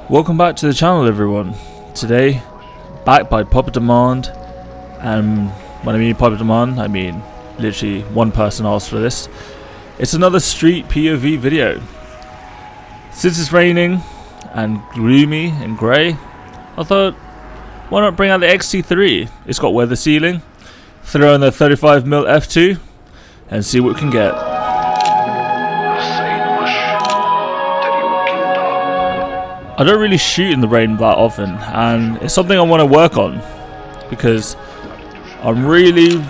Welcome back to the channel, everyone. Today, backed by popular demand, and when I mean popular demand, I mean literally one person asked for this. It's another street POV video. Since it's raining and gloomy and grey, I thought, why not bring out the XT3? It's got weather sealing, throw in the 35mm f2, and see what we can get. I don't really shoot in the rain that often, and it's something I want to work on because I'm really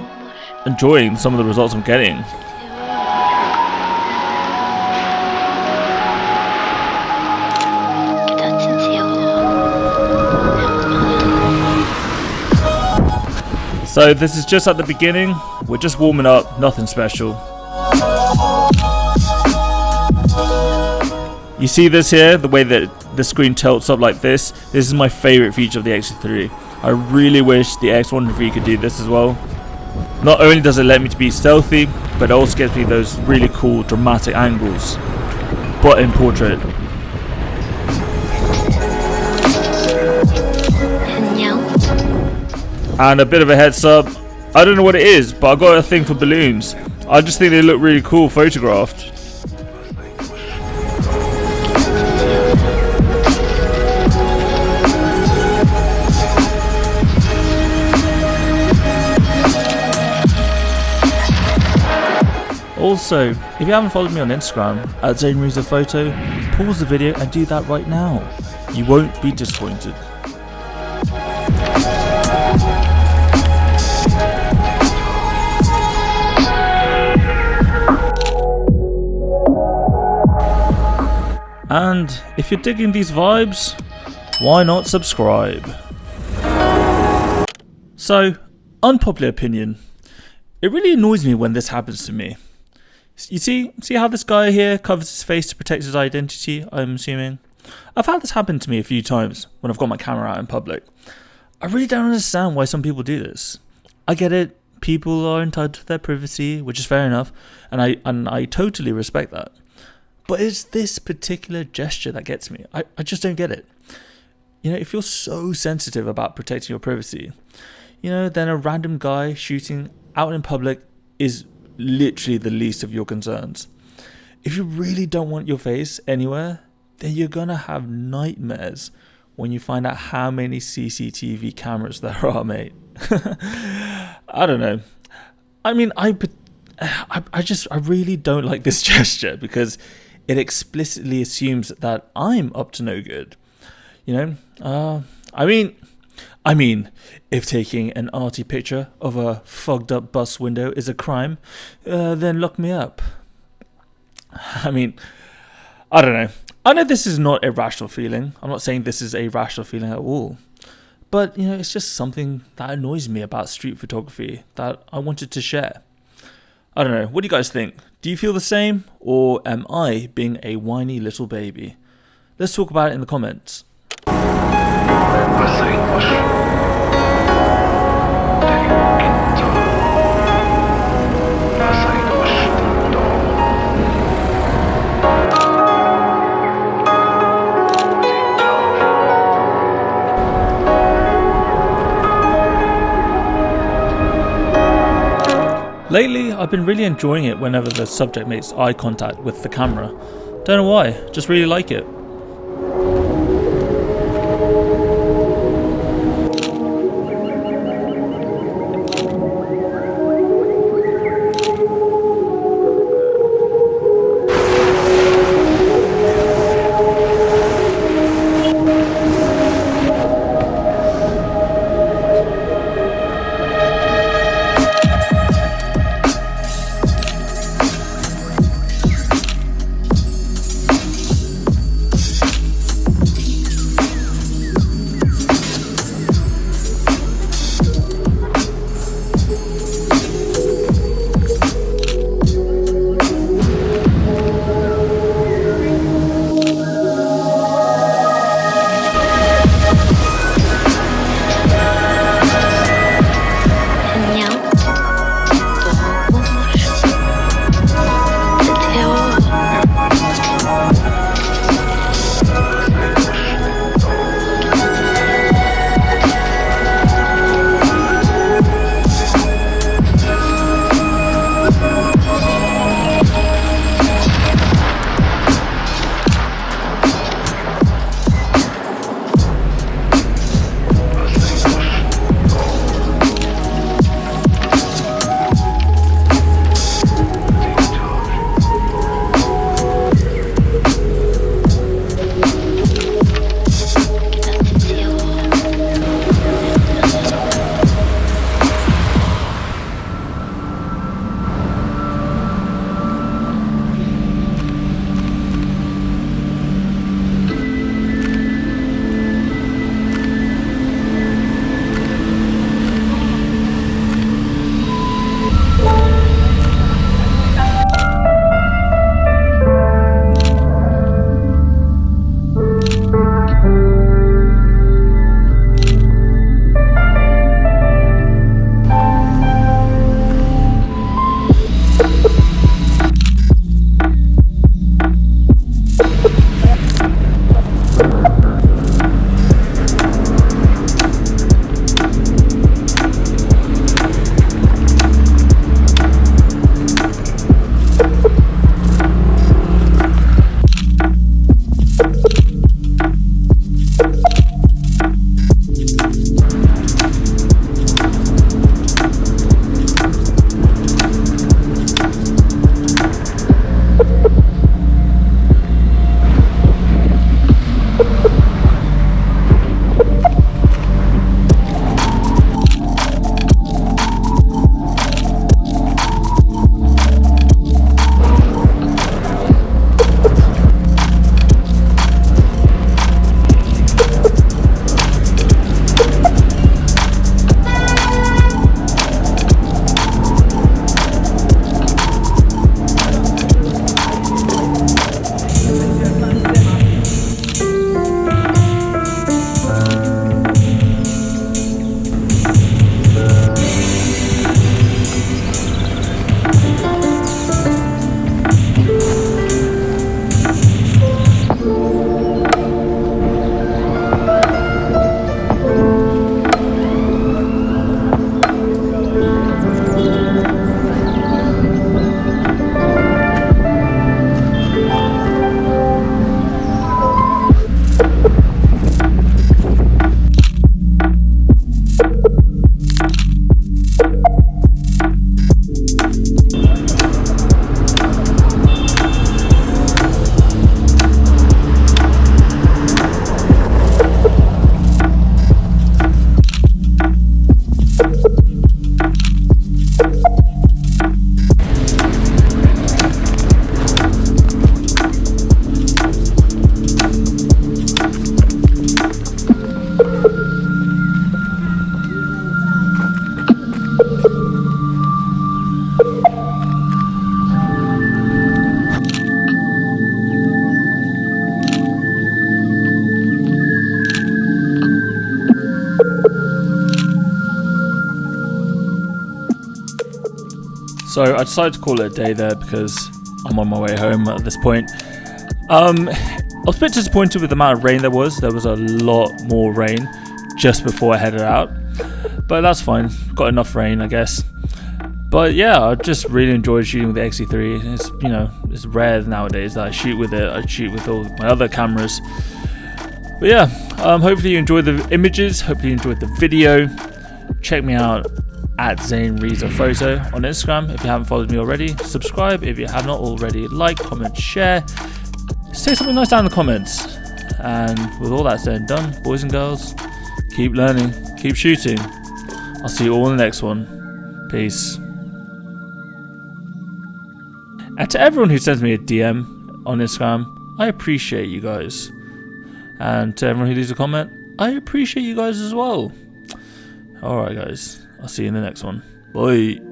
enjoying some of the results I'm getting. So this is just at the beginning, we're just warming up, nothing special. You see this here, the way that the screen tilts up like this is my favourite feature of the XT3. I really wish the X100V could do this as well. Not only does it let me to be stealthy, but it also gives me those really cool dramatic angles, but in portrait. And a bit of a heads up, I don't know what it is, but I got a thing for balloons. I just think they look really cool photographed. Also, if you haven't followed me on Instagram at Zain, pause the video and do that right now. You won't be disappointed. And if you're digging these vibes, why not subscribe? So, unpopular opinion. It really annoys me when this happens to me. You see how this guy here covers his face to protect his identity, I'm assuming? I've had this happen to me a few times when I've got my camera out in public. I really don't understand why some people do this. I get it, people are entitled to their privacy, which is fair enough, and I totally respect that. But it's this particular gesture that gets me. I just don't get it. You know, if you're so sensitive about protecting your privacy, you know, then a random guy shooting out in public is literally the least of your concerns. If you really don't want your face anywhere, then you're gonna have nightmares when you find out how many CCTV cameras there are, mate. I don't know. I mean, I really don't like this gesture because it explicitly assumes that I'm up to no good. You know, I mean, if taking an arty picture of a fogged up bus window is a crime, then lock me up. I mean, I don't know. I know this is not a rational feeling. I'm not saying this is a rational feeling at all. But, you know, it's just something that annoys me about street photography that I wanted to share. I don't know. What do you guys think? Do you feel the same? Or am I being a whiny little baby? Let's talk about it in the comments. Lately, I've been really enjoying it whenever the subject makes eye contact with the camera. Don't know why, just really like it. So I decided to call it a day there because I'm on my way home at this point. I was a bit disappointed with the amount of rain there was. There was a lot more rain just before I headed out, but that's fine. Got enough rain, I guess. But yeah, I just really enjoyed shooting with the XT3. It's, you know, it's rare nowadays that I shoot with it. I shoot with all my other cameras. But yeah, hopefully you enjoyed the images. Hopefully you enjoyed the video. Check me out at Zain Reads a Photo on Instagram if you haven't followed me already. Subscribe if you have not already. Like, comment, share. Say something nice down in the comments. And with all that said and done, boys and girls, keep learning, keep shooting. I'll see you all in the next one. Peace. And to everyone who sends me a DM on Instagram, I appreciate you guys. And to everyone who leaves a comment, I appreciate you guys as well. Alright guys, I'll see you in the next one. Bye.